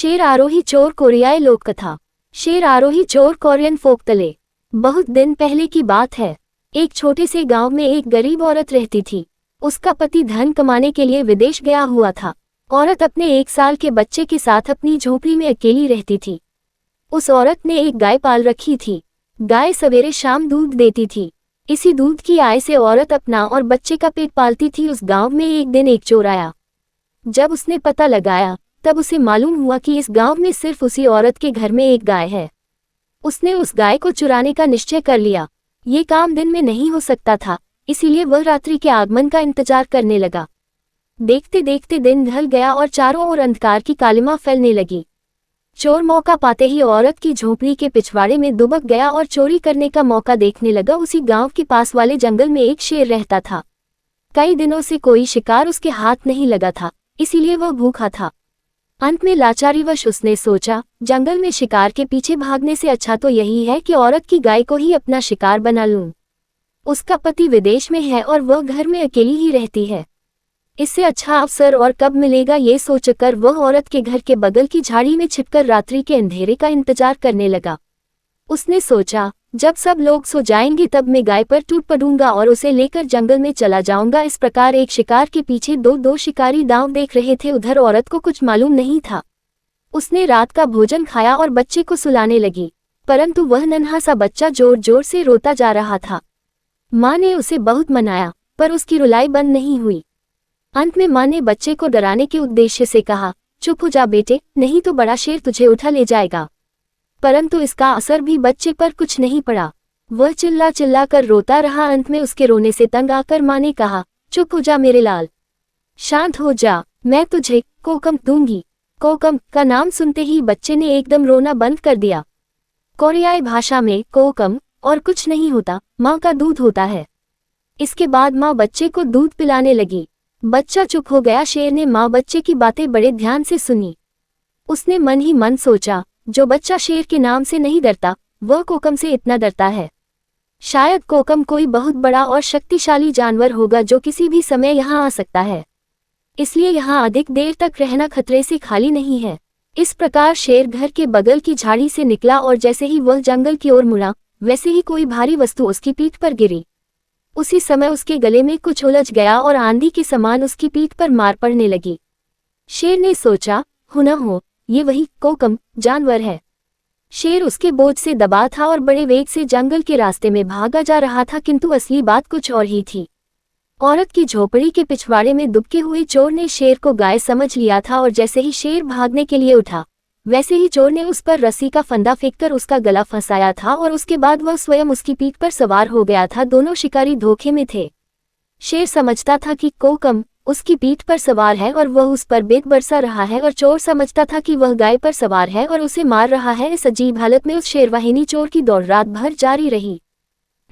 शेर आरोही चोर कोरियाई लोक कथा। शेर आरोही चोर कोरियन फोकतले। बहुत दिन पहले की बात है। एक छोटे से गांव में एक गरीब औरत रहती थी। उसका पति धन कमाने के लिए विदेश गया हुआ था। औरत अपने 1 साल के बच्चे के साथ अपनी झोपड़ी में अकेली रहती थी। उस औरत ने एक गाय पाल रखी थी। गाय सवेरे शाम दूध देती थी। इसी दूध की आय से औरत अपना और बच्चे का पेट पालती थी। उस गांव में एक दिन एक चोर आया। जब उसने पता लगाया तब उसे मालूम हुआ कि इस गांव में सिर्फ उसी औरत के घर में एक गाय है। उसने उस गाय को चुराने का निश्चय कर लिया। ये काम दिन में नहीं हो सकता था, इसीलिए वह रात्रि के आगमन का इंतजार करने लगा। देखते देखते दिन ढल गया और चारों ओर अंधकार की कालिमा फैलने लगी। चोर मौका पाते ही औरत की झोपड़ी के पिछवाड़े में दुबक गया और चोरी करने का मौका देखने लगा। उसी गांव के पास वाले जंगल में एक शेर रहता था। कई दिनों से कोई शिकार उसके हाथ नहीं लगा था, इसीलिए वह भूखा था। अंत में लाचारीवश उसने सोचा, जंगल में शिकार के पीछे भागने से अच्छा तो यही है कि औरत की गाय को ही अपना शिकार बना लूं। उसका पति विदेश में है और वह घर में अकेली ही रहती है। इससे अच्छा अवसर और कब मिलेगा ये सोचकर वह औरत के घर के बगल की झाड़ी में छिपकर रात्रि के अंधेरे का इंतजार करने लगा। उसने सोचा, जब सब लोग सो जाएंगे तब मैं गाय पर टूट पड़ूंगा और उसे लेकर जंगल में चला जाऊंगा। इस प्रकार एक शिकार के पीछे दो शिकारी दांव देख रहे थे। उधर औरत को कुछ मालूम नहीं था। उसने रात का भोजन खाया और बच्चे को सुलाने लगी, परंतु वह नन्हा सा बच्चा जोर जोर से रोता जा रहा था। माँ ने उसे बहुत मनाया, पर उसकी रुलाई बंद नहीं हुई। अंत में माँ ने बच्चे को डराने के उद्देश्य से कहा, चुप हो जा बेटे, नहीं तो बड़ा शेर तुझे उठा ले जाएगा। परंतु इसका असर भी बच्चे पर कुछ नहीं पड़ा। वह चिल्ला चिल्ला कर रोता रहा। अंत में उसके रोने से तंग आकर माँ ने कहा, चुप हो जा मेरे लाल, शांत हो जा, मैं तुझे कोकम दूंगी। कोकम का नाम सुनते ही बच्चे ने एकदम रोना बंद कर दिया। कोरियाई भाषा में कोकम और कुछ नहीं होता, माँ का दूध होता है। इसके बाद माँ बच्चे को दूध पिलाने लगी। बच्चा चुप हो गया। शेर ने माँ बच्चे की बातें बड़े ध्यान से सुनी। उसने मन ही मन सोचा, जो बच्चा शेर के नाम से नहीं डरता वह कोकम से इतना डरता है। शायद कोकम कोई बहुत बड़ा और शक्तिशाली जानवर होगा जो किसी भी समय यहाँ आ सकता है, इसलिए यहाँ अधिक देर तक रहना खतरे से खाली नहीं है। इस प्रकार शेर घर के बगल की झाड़ी से निकला और जैसे ही वह जंगल की ओर मुड़ा वैसे ही कोई भारी वस्तु उसकी पीठ पर गिरी। उसी समय उसके गले में कुछ उलझ गया और आंधी के समान उसकी पीठ पर मार पड़ने लगी। शेर ने सोचा, हो न हो ये वही कोकम जानवर है। शेर उसके बोझ से दबा था और बड़े वेग से जंगल के रास्ते में भागा जा रहा था, किंतु असली बात कुछ और ही थी। औरत की झोपड़ी के पिछवाड़े में दुबके हुए चोर ने शेर को गाय समझ लिया था और जैसे ही शेर भागने के लिए उठा वैसे ही चोर ने उस पर रस्सी का फंदा फेंककर उसका गला फंसाया था और उसके बाद वह स्वयं उसकी पीठ पर सवार हो गया था। दोनों शिकारी धोखे में थे। शेर समझता था कि कोकम उसकी पीठ पर सवार है और वह उस पर बेत बरसा रहा है, और चोर समझता था कि वह गाय पर सवार है और उसे मार रहा है। इस अजीब हालत में उस शेरवाहिनी चोर की दौड़ रात भर जारी रही।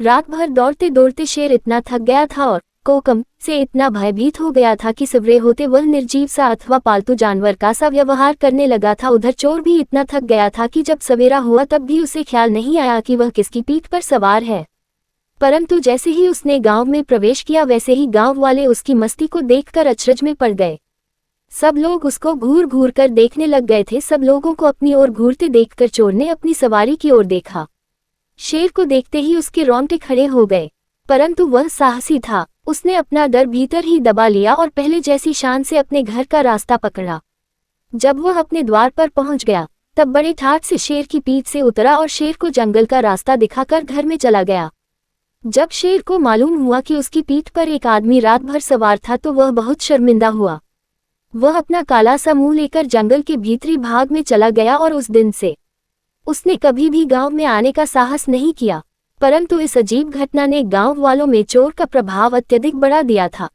रात भर दौड़ते दौड़ते शेर इतना थक गया था और कोकम से इतना भयभीत हो गया था कि सवेरे होते वह निर्जीव सा अथवा पालतू जानवर का सा व्यवहार करने लगा था। उधर चोर भी इतना थक गया था कि जब सवेरा हुआ तब भी उसे ख्याल नहीं आया कि वह किसकी पीठ पर सवार है। परंतु जैसे ही उसने गांव में प्रवेश किया वैसे ही गांव वाले उसकी मस्ती को देखकर अचरज में पड़ गए। सब लोग उसको घूर घूर कर देखने लग गए थे। सब लोगों को अपनी ओर घूरते देखकर चोर ने अपनी सवारी की ओर देखा। शेर को देखते ही उसके रोंगटे खड़े हो गए, परंतु वह साहसी था। उसने अपना डर भीतर ही दबा लिया और पहले जैसी शान से अपने घर का रास्ता पकड़ा। जब वह अपने द्वार पर पहुंच गया तब बड़े ठाठ से शेर की पीठ से उतरा और शेर को जंगल का रास्ता दिखाकर घर में चला गया। जब शेर को मालूम हुआ कि उसकी पीठ पर एक आदमी रात भर सवार था तो वह बहुत शर्मिंदा हुआ। वह अपना काला सा मुंह लेकर जंगल के भीतरी भाग में चला गया और उस दिन से उसने कभी भी गांव में आने का साहस नहीं किया। परंतु इस अजीब घटना ने गांव वालों में चोर का प्रभाव अत्यधिक बढ़ा दिया था।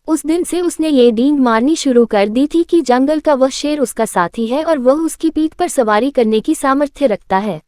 उस दिन से उसने ये डींग मारनी शुरू कर दी थी कि जंगल का वह शेर उसका साथी है और वह उसकी पीठ पर सवारी करने की सामर्थ्य रखता है।